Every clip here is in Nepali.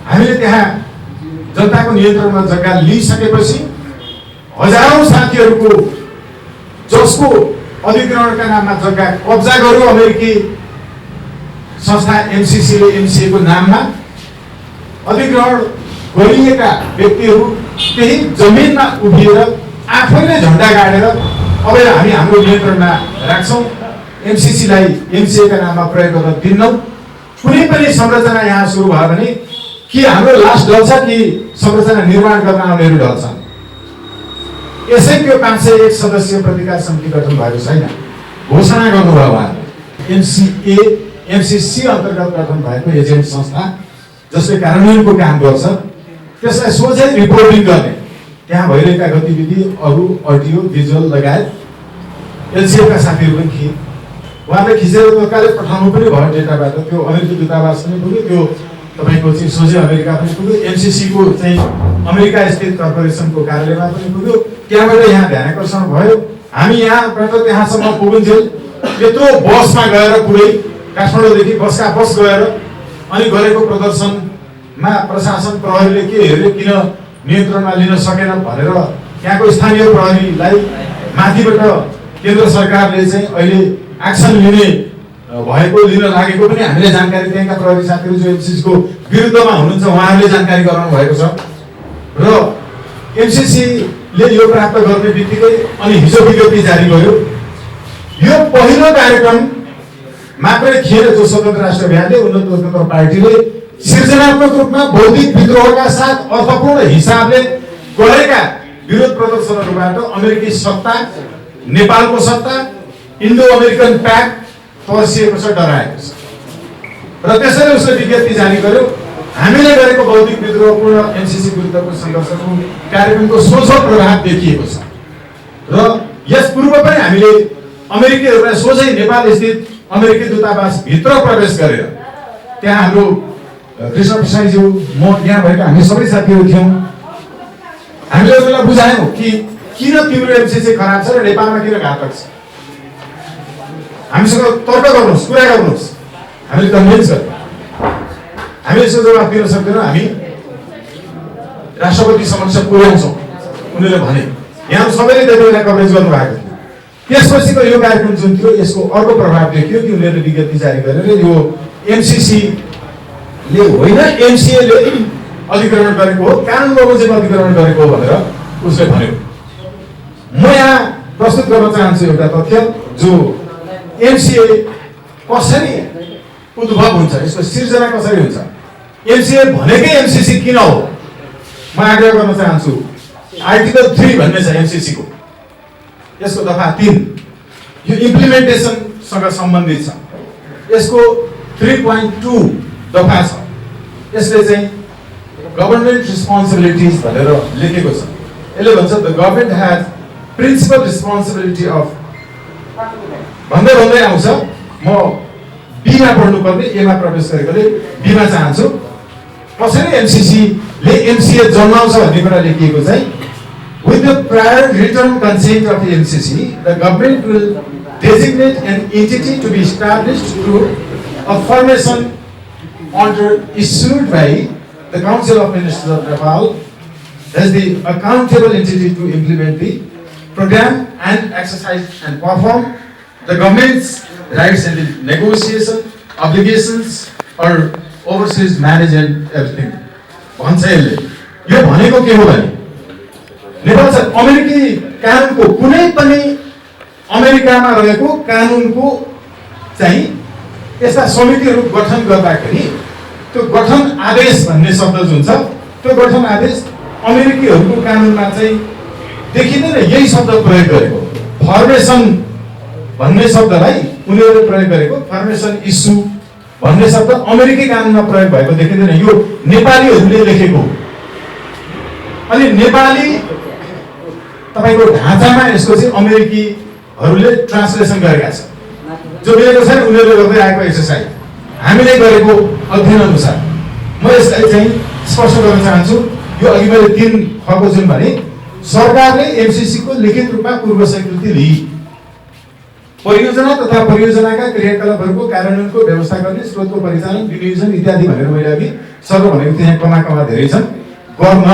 हामीले त्यहाँ जनताको नियन्त्रणमा जग्गा लिइसकेपछि हजारौं साथीहरूको जसको अधिग्रहणका नाममा जग्गा कब्जा गर्यो अमेरिकी संस्था एमसीसीले एमसीएको नाममा अधिग्रहण गरिएका व्यक्तिहरू त्यही जमिनमा उभिएर आफैले झण्डा गाडेर अब हामी हाम्रो नियन्त्रणमा राख्छौँ, एमसीसीलाई एमसीएका नाममा प्रयोग गर्न दिन्नौँ। कुनै पनि संरचना यहाँ सुरु भयो भने कि हाम्रो लास ढल्छ कि संरचना निर्माण गर्न आउनेहरू ढल्छन्। यसै त्यो 501 सदस्यीय प्रतिकार समिति गठन भएको छैन, घोषणा गर्नुभयो उहाँले। एमसीसी अन्तर्गत गठन भएको एजेन्ट संस्था जसले कार्यान्वयनको काम गर्छ त्यसलाई सोझै रिपोर्टिङ गर्ने, त्यहाँ भइरहेका गतिविधि अरू अडियो भिजुअल लगायत एलसीएफका साथीहरू पनि थिए। उहाँले खिचेर तत्कालै पठाउनु पनि भयो डेटाबाट, त्यो अमेरिकी दूतावास पनि पुग्यो, त्यो तपाईँको चाहिँ सोझै अमेरिका पनि पुग्यो, एमसीसीको चाहिँ अमेरिका स्थित कर्पोरेसनको कार्यालयमा पनि पुग्यो, त्यहाँबाट यहाँ ध्यानाकर्षण भयो। हामी यहाँबाट त्यहाँसम्म पुगुन्थ्यौँ, त्यत्रो बसमा गएर पुरै काठमाडौँदेखि बसका बस गएर अनि गरेको प्रदर्शनमा प्रशासन प्रहरीले के हेर्यो, किन नियन्त्रणमा लिन सकेन भनेर यहाँको स्थानीय प्रहरीलाई माथिबाट केन्द्र सरकारले चाहिँ अहिले एक्सन लिने भएको लिन लागेको पनि हामीले जानकारी त्यहाँका प्रहरी साथीहरू जो एमसीसीको विरुद्धमा हुनुहुन्छ उहाँहरूले जानकारी गराउनु भएको छ। र एमसीसीले यो प्राप्त गर्ने बित्तिकै अनि हिजो विज्ञप्ति जारी गर्यो। यो पहिलो कार्यक्रम मात्रै थिएन जो स्वतन्त्र राष्ट्र अभियानले उन्नत लोकतन्त्र पार्टीले सृजनात्मक रूपमा बौद्धिक विद्रोहका साथ अर्थपूर्ण हिसाबले गरेका विरोध प्रदर्शनहरूबाट अमेरिकी सत्ता, नेपालको सत्ता, इन्डो अमेरिकन प्याक्ट तर्सिएको छ, डराएको छ। र त्यसैले उसले विज्ञप्ति जारी गर्यो। हामीले गरेको बौद्धिक विद्रोहपूर्ण एमसीसी विरुद्धको सङ्घर्षको कार्यक्रमको सोझो प्रभाव देखिएको छ। र यस पूर्व पनि हामीले अमेरिकीहरूलाई सोझै नेपाल स्थित अमेरिकी दूतावास भित्र प्रवेश गरेर त्यहाँ हाम्रो कृष्ण प्रसादज्यू, म यहाँ भएका हामी सबै साथीहरू थियौँ। हामीले उनीहरूलाई बुझायौँ कि किन तिम्रो एमसीसी खराब छ र नेपालमा किन घातक छ। हामीसँग तर्क गर्नुहोस्, कुरा गर्नुहोस्, हामीले कन्भिन्स गर्यौँ। हामी यसको जवाब दिन सक्दैनौँ, हामी राष्ट्रपति समक्ष पुर्याउँछौँ उनीहरूले भने। यहाँ सबैले त्यति बेला कभरेज गर्नुभएको थियो। त्यसपछिको यो कार्यक्रम जुन थियो यसको अर्को प्रभाव देखियो कि उनीहरूले विज्ञप्ति जारी गरेर यो एमसीसीले होइन एमसीएले अधिग्रहण गरेको हो, कानुन बमोजिम अधिग्रहण गरेको हो भनेर उसले भन्यो। म यहाँ प्रस्तुत गर्न चाहन्छु एउटा तथ्य जो एमसीए कसरी उद्भव हुन्छ, यसको सिर्जना कसरी हुन्छ, एमसीए भनेकै एमसीसी किन हो म आग्रह गर्न चाहन्छु। आर्टिकल 3 भन्ने छ एमसीसी को, यसको दफा 3 यो इम्प्लिमेन्टेसनसँग सम्बन्धित छ। यसको 3.2 दफा छ। यसले चाहिँ गभर्नमेन्ट रिस्पोन्सिबिलिटिज भनेर लेखेको छ। यसले भन्छ the government has principal responsibility of भन्दै भन्दै आउँछ। म बीमा पढ्नुपर्ने, एमा प्रवेश गरेकोले बीमा चाहन्छु। कसरी एमसीसीले एमसीए जन्माउँछ भन्ने कुरा लेखिएको चाहिँ with the prior written consent of the MCC, the government will designate an entity to be established through a formation order issued by the Council of Ministers of Nepal as the accountable entity to implement the program and exercise and perform the government's rights and the negotiation obligations or overseas manage and everything. भन्छ यसले यो भनेको के हो भने नेपाल अमेरिकी कानुनको कुनै पनि अमेरिकामा रहेको कानुनको चाहिँ यस्ता समितिहरू गठन गर्दाखेरि त्यो गठन आदेश भन्ने शब्द जुन छ त्यो गठन आदेश अमेरिकीहरूको कानुनमा चाहिँ देखिँदैन यही शब्द प्रयोग गरेको। फर्मेसन भन्ने शब्दलाई उनीहरूले प्रयोग गरेको, फर्मेसन इस्यु भन्ने शब्द अमेरिकी कानुनमा प्रयोग भएको देखिँदैन, यो नेपालीहरूले लेखेको। अनि नेपाली तपाईको ढाँचामा यसको चाहिँ अमेरिकीहरूले ट्रान्सलेसन गरेका छन् जो मिलेको छैन उनीहरूले गर्दै आएको एक्सरसाइज हामीले गरेको अध्ययन अनुसार। म यसलाई चाहिँ स्पष्ट गर्न चाहन्छु। यो अघि मैले 3 खको जुन भने सरकारले एमसीसी को लिखित रूपमा पूर्व स्वीकृति लिई परियोजना तथा परियोजनाका क्रियाकलापहरूको कार्यान्वयनको व्यवस्था गर्ने, स्रोतको परिचालन, विनियोजन इत्यादि भनेर मैले अघि सर्व भनेको थिएँ। कमा धेरै छन्। गर्न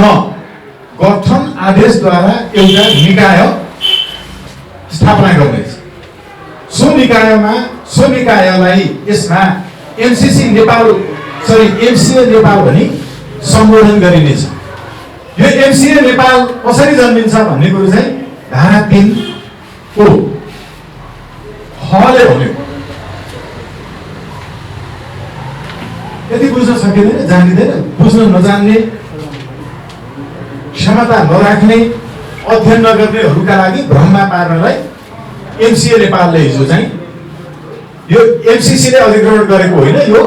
गठन आदेशद्वारा एउटा निकाय स्थापना गर्नेछ। सो निकायलाई यसमा एमसीसी नेपाल एमसीए नेपाल भनी सम्बोधन गरिनेछ। यो एमसीए नेपाल कसरी जन्मिन्छ भन्ने कुरो चाहिँ धारा 3 को हले भन्यो। यदि बुझ्न सकिँदैन, जानिँदैन, बुझ्न नजान्ने, क्षमता नराख्ने, अध्ययन नगर्नेहरूका लागि भ्रममा पार्नलाई एमसीए नेपालले हिजो चाहिँ यो एमसीसीले अधिग्रहण गरेको होइन, यो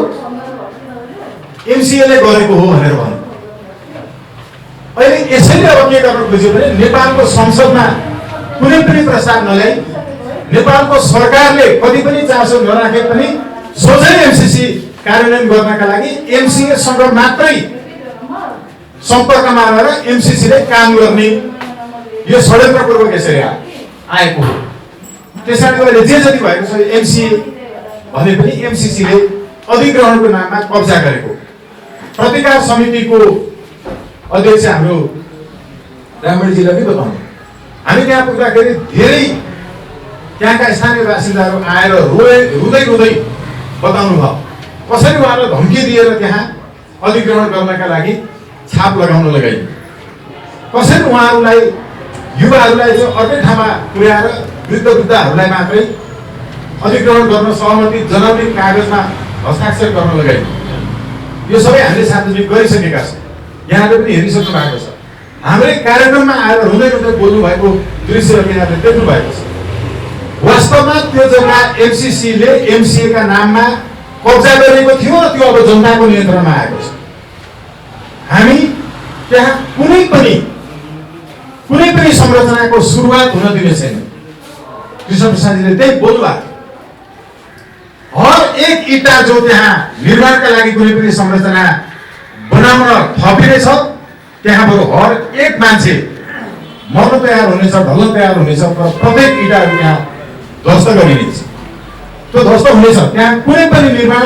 एमसीएले गरेको हो भनेर भन्यो। अहिले यसैले अब के गर्न खोज्यो भने नेपालको संसदमा कुनै पनि प्रस्ताव नल्याई, नेपालको सरकारले कति पनि चासो नराखे पनि सोझै एमसीसी कार्यान्वयन गर्नका लागि एमसीए सँग मात्रै सम्पर्कमा रहेर एमसीसीले काम गर्ने यो षड्यन्त्रपूर्वक यसरी आएको हो। त्यसैले अहिले जे जति भएको छ एमसीए भने पनि एमसीसीले अधिग्रहणको नाममा कब्जा गरेको। प्रतिकार समितिको अध्यक्ष हाम्रो रामगढी जिल्लाकै बताउनु, हामी त्यहाँ पुग्दाखेरि धेरै त्यहाँका स्थानीय बासिन्दाहरू आएर रुँदै बताउनु भयो कसरी उहाँलाई धम्की दिएर त्यहाँ अधिग्रहण गर्नका लागि छाप लगाउन लगाइयो, कसरी उहाँहरूलाई युवाहरूलाई चाहिँ अर्कै ठाउँमा पुर्याएर वृद्धहरूलाई मात्रै अधिग्रहण गर्न सहमति जनाउने कागजमा हस्ताक्षर गर्न लगाइयो। यो सबै हामीले सार्वजनिक गरिसकेका छौँ, यहाँले पनि हेरिसक्नु भएको छ। हाम्रै कार्यक्रममा आएर रुँदै बोल्नु भएको दृश्यहरू यहाँले देख्नु भएको छ। वास्तवमा त्यो जग्गा एमसीसीले एमसीए का नाममा कब्जा गरेको थियो र त्यो अब जनताको नियन्त्रणमा आएको छ। हामी त्यहाँ कुनै पनि संरचनाको सुरुवात हुन दिने छैन। कृष्ण प्रसादजीले त्यही बोल्नु भएको। हर एक इटा जो त्यहाँ निर्माणका लागि कुनै पनि संरचना बनाउन थपिनेछ त्यहाँ बरु हर एक मान्छे मर्न तयार हुनेछ, ढल्न तयार हुनेछ, तर प्रत्येक इटाहरू त्यहाँ ध्वस्त गरिनेछ। त्यो ध्वस्त हुनेछ। त्यहाँ कुनै पनि निर्माण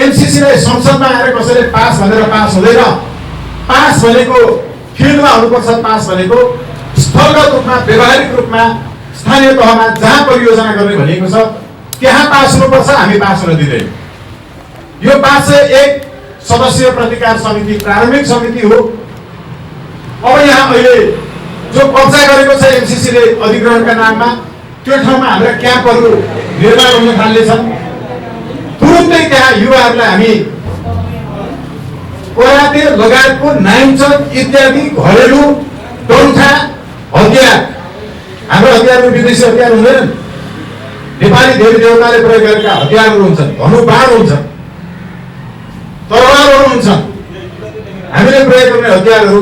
एमसीसीलाई संसदमा आएर कसैले पास भनेर पास हुँदैन। पास भनेको फिल्डमा हुनुपर्छ। पास भनेको स्थलगत रूपमा, व्यवहारिक रूपमा स्थानीय तहमा जहाँ परियोजना गर्ने भनेको छ त्यहाँ पास हुनुपर्छ। हामी पास हुन दिँदैन। यो 501 सदस्यीय प्रतिकार समिति प्रारम्भिक समिति हो। अब यहाँ अहिले जो कब्जा गरेको छ एमसीसीले अधिग्रहणका नाममा, त्यो ठाउँमा हाम्रा क्याम्पहरू निर्माण हुन थाल्नेछन्। तुरुन्तै त्यहाँ युवाहरूलाई हामी कराते लगायतको नाइन्चक इत्यादि घरेलु डन्ठा हतियार, हाम्रो हतियारहरू विदेशी हतियार हुँदैनन्। नेपाली देवी देवताले प्रयोग गरेका हतियारहरू हुन्छन्, धनुबाण हुन्छन्, तरवारहरू हुन्छन्। हामीले प्रयोग गर्ने हतियारहरू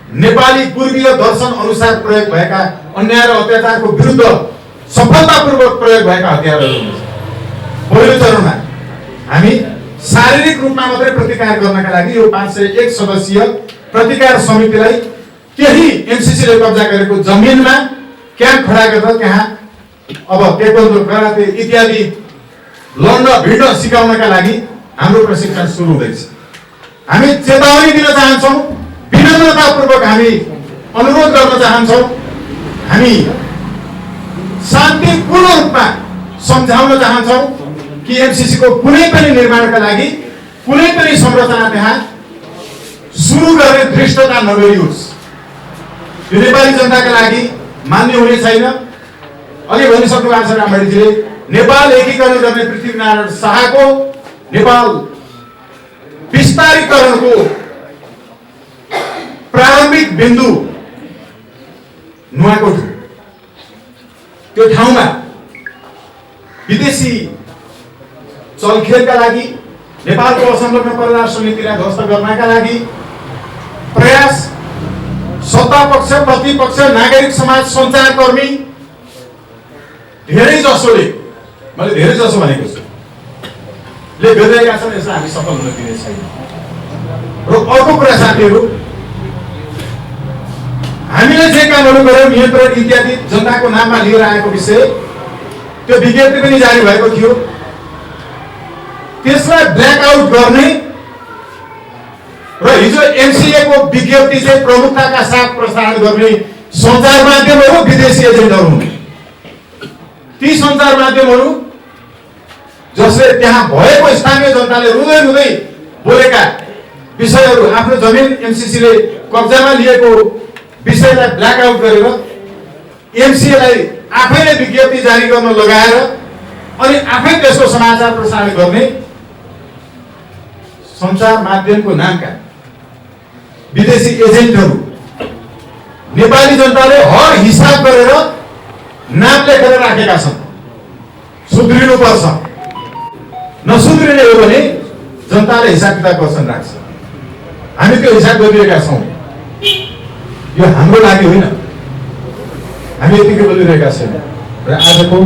नेपाली पूर्वीय दर्शन अनुसार प्रयोग भएका अन्याय र अत्याचारको विरुद्ध सफलतापूर्वक प्रयोग भएका हतियारहरू हुन्छन्। पहिलो चरणमा हामी शारीरिक रूपमा मात्रै प्रतिकार गर्नका लागि यो 501 सदस्यीय प्रतिकार समितिलाई त्यही एमसीसीले कब्जा गरेको जमिनमा क्याम्प खडा गरेर त्यहाँ अब टेक्वान्डो, कराते इत्यादि लड्न भिड्न सिकाउनका लागि हाम्रो प्रशिक्षण सुरु हुँदैछ। हामी चेतावनी दिन चाहन्छौँ, विनम्रतापूर्वक हामी अनुरोध गर्न चाहन्छौँ, हामी शान्तिपूर्ण रूपमा सम्झाउन चाहन्छौँ कि एमसीसी को कुनै पनि निर्माणका लागि कुनै पनि संरचना त्यहाँ सुरु गर्ने दृष्टता नगरियोस्। यो नेपाली जनताका लागि मान्य हुने छैन। अघि भनिसक्नु भएको छ रामगढीजीले, नेपाल एकीकरण गर्ने पृथ्वीनारायण शाहको नेपाल विस्तारीकरणको प्रारम्भिक बिन्दु नुवाकोट, त्यो ठाउँमा विदेशी चलखेलका लागि नेपालको असंलग्न परराष्ट्र नीतिलाई ध्वस्त गर्नका लागि प्रयास सत्ता पक्ष, प्रतिपक्ष, नागरिक समाज, सञ्चारकर्मी धेरै जसोले, मैले धेरै जसो भनेको छु, ले गरिरहेका छन्। यसलाई हामी सफल हुन दिने छैन। र अर्को कुरा साथीहरू, हामीले जे कामहरू गर्यौं नियन्त्रण इत्यादि जनताको नाममा लिएर आएको विषय त्यो विज्ञप्ति पनि जारी भएको थियो। त्यसलाई ब्ल्याकआउट गर्ने र हिजो एमसीए को विज्ञप्ति चाहिँ प्रमुखताका साथ प्रसारण गर्ने सञ्चार माध्यमहरू विदेशी एजेन्टहरू हुन्। ती सञ्चार माध्यमहरू जसले त्यहाँ भएको स्थानीय जनताले रुँदै रुँदै बोलेका विषयहरू आफ्नो जमिन एमसीसीले कब्जामा लिएको विषयलाई ब्ल्याकआउट गरेर एमसीएलाई आफैले विज्ञप्ति जारी गर्न लगाएर अनि आफै त्यसको समाचार प्रसारण गर्ने सञ्चार माध्यमको नामका विदेशी एजेन्टहरू नेपाली जनताले हर हिसाब गरेर नाम लेखेर राखेका छन्। सुध्रिनु पर्छ, नसुध्रिने हो भने जनताले हिसाब किताब गर्छन् राख्छ। हामी त्यो हिसाब गरिरहेका छौँ। यो हाम्रो लागि होइन, हामी यतिकै बोलिरहेका छैनौँ। र आजको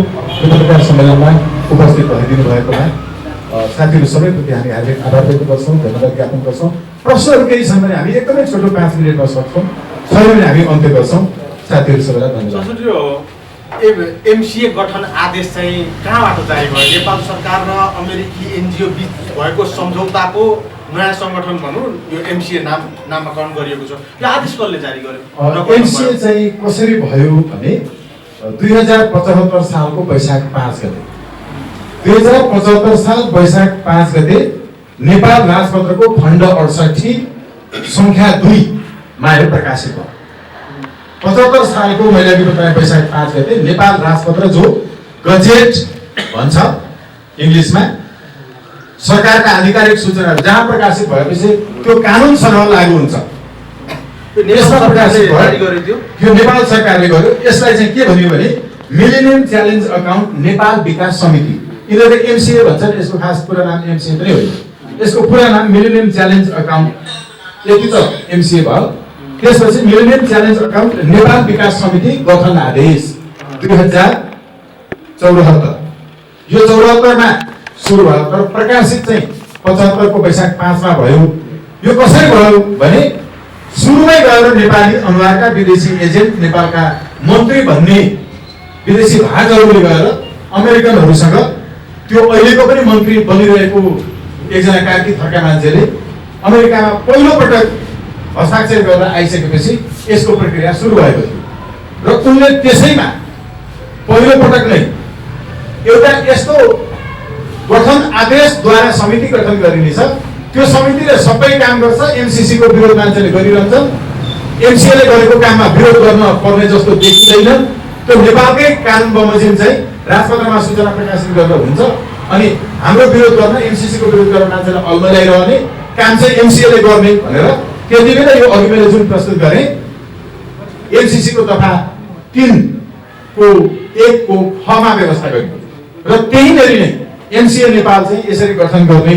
पत्रकार सम्मेलनमा उपस्थित भइदिनु भएकोमा साथीहरू सबैप्रति हामी हार्दिक आभार व्यक्त गर्छौँ, धन्यवाद ज्ञापन गर्छौँ। प्रश्नहरू केही छन् भने हामी एकदमै छोटो 5 मिनटमा सक्छौँ, छैन भने हामी अन्त्य गर्छौँ। साथीहरू सबैलाई धन्यवाद। एमसीए गठन आदेश चाहिँ कहाँबाट जारी भयो? नेपाल सरकार र अमेरिकी एनजिओ बीच भएको सम्झौताको नयाँ संगठन भनौँ यो एमसीए नामाकरण गरिएको छ। यो आदेश कसले जारी गर्यो? एमसीए चाहिँ कसरी भयो भने 2075 सालको वैशाख 5 गते 2075 साल वैशाख 5 गते नेपाल राजपत्रको खण्ड 68 संख्या 2 मा प्रकाशित भयो। 75 सालको मैले अघि बताए वैशाख 5 गते नेपाल राजपत्र जो गजेट भन्छ इङ्ग्लिसमा सरकारका आधिकारिक सूचनाहरू जहाँ प्रकाशित भएपछि त्यो कानुन सरह लागू हुन्छ। यसमा प्रकाशित भयो, यो नेपाल सरकारले गर्यो। यसलाई चाहिँ के भनियो भने मिलेनियम च्यालेन्ज अकाउन्ट नेपाल विकास समिति। यिनीहरूले एमसीए भन्छन्, यसको खास पुरा नाम एमसीए पनि होइन, यसको पुरा नाम मिलेनियम च्यालेन्ज अकाउन्ट। यति त एमसीए भयो। त्यसपछि मिलेनियम च्यालेन्ज अकाउन्ट नेपाल विकास समिति गठन आदेश 2074 यो 74 मा सुरु भयो, तर प्रकाशित चाहिँ 75 को वैशाख 5 मा भयो। यो कसरी भयो भने सुरुमै गएर नेपाली अनुहारका विदेशी एजेन्ट नेपालका मन्त्री भन्ने विदेशी भागहरूले गएर अमेरिकनहरूसँग त्यो अहिलेको पनि मन्त्री बनिरहेको एकजना कार्की थर्का मान्छेले अमेरिकामा पहिलो पटक हस्ताक्षर गरेर आइसकेपछि यसको प्रक्रिया सुरु भएको थियो र उनले त्यसैमा पहिलो पटक नै एउटा यस्तो गठन आदेशद्वारा समिति गठन गरिनेछ। त्यो समितिले सबै काम गर्छ। एमसीसी को विरोध मान्छेले गरिरहन्छन्, एमसीएले गरेको काममा विरोध गर्न पर्ने जस्तो देखिँदैन। त्यो नेपालकै कानुन बमोजिम चाहिँ राजपत्रमा सूचना प्रकाशित गरेर हुन्छ अनि हाम्रो विरोध गर्न एमसीसी को विरोध गर्न मान्छेलाई अल्मल्याइरहने काम चाहिँ एमसीएले गर्ने भनेर त्यति बेला यो अघि मैले जुन प्रस्तुत गरेँ एमसीसी को दफा 3 को 1 को ख मा व्यवस्था गरियो र त्यहीँनेरि नै एमसीए नेपाल चाहिँ यसरी गठन गर्ने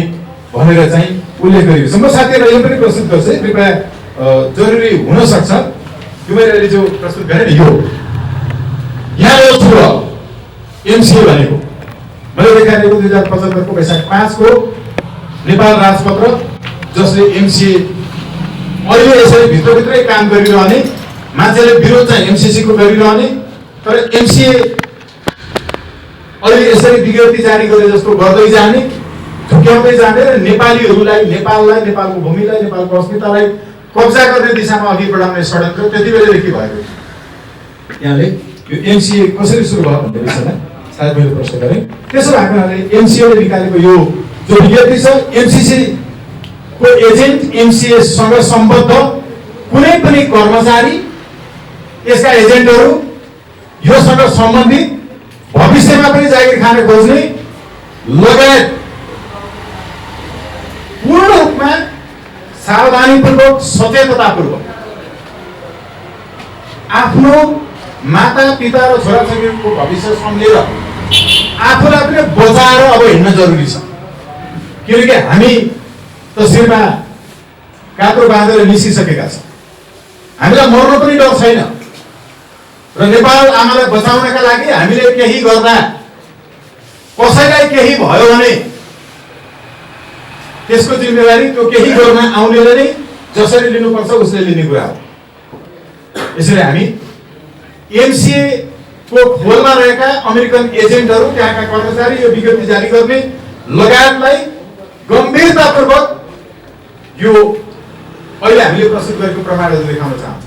भनेर चाहिँ उल्लेख गरिएको छ। म साथीहरूलाई यो पनि प्रस्तुत गर्छु, कृपया जरुरी हुन सक्छ। यो मैले अहिले जो प्रस्तुत गरेँ नि यो यहाँ यो छ एमसीए भनेको मैले देखाएको 2075 को वैशाख 5 को नेपाल राजपत्र जसले एमसीए अहिले यसरी भित्रभित्रै काम गरिरहने मान्छेले विरोध चाहिँ एमसीसी को गरिरहने तर एमसीए अहिले यसरी विज्ञप्ति जारी गरे जस्तो गर्दै जाने झुक्याउँदै जाने र नेपालीहरूलाई नेपाललाई नेपालको भूमिलाई नेपालको अस्मितालाई कब्जा गर्ने दिशामा अघि बढाउने षड्यन्त्र त्यति बेलादेखि भएको। यहाँले यो एमसीए कसरी सुरु भयो भन्ने विषयमा सायद मैले प्रश्न गरेँ। त्यसो भएको हुनाले एमसीएले निकालेको यो जो विज्ञप्ति छ एमसीसी को एजेन्ट एमसीए सँग सम्बद्ध कुनै पनि कर्मचारी यसका एजेन्टहरू योसँग सम्बन्धित भविष्यमा पनि जागिर खान खोज्ने लगायत पूर्ण रूपमा सावधानीपूर्वक सचेततापूर्वक आफ्नो माता पिता र छोराछोरीको भविष्य सम्झेर आफूलाई पनि बचाएर अब हिँड्न जरुरी छ। किनकि हामी तस्बिरमा कात्रो बाँधेर निस्किसकेका छौँ। हामीलाई मर्न पनि डर छैन र नेपाल आमालाई बचाउनका लागि हामीले केही गर्दा कसैलाई केही भयो भने त्यसको जिम्मेवारी त्यो केही गर्न आउनेले नै जसरी लिनुपर्छ उसले लिने कुरा हो। यसैले हामी एमसिए को खोलमा रहेका अमेरिकन एजेन्टहरू, त्यहाँका कर्मचारी, यो विज्ञप्ति जारी गर्ने लगायतलाई गम्भीरतापूर्वक यो अहिले हामीले प्रस्तुत गरेको प्रमाणहरू देखाउन चाहन्छौँ।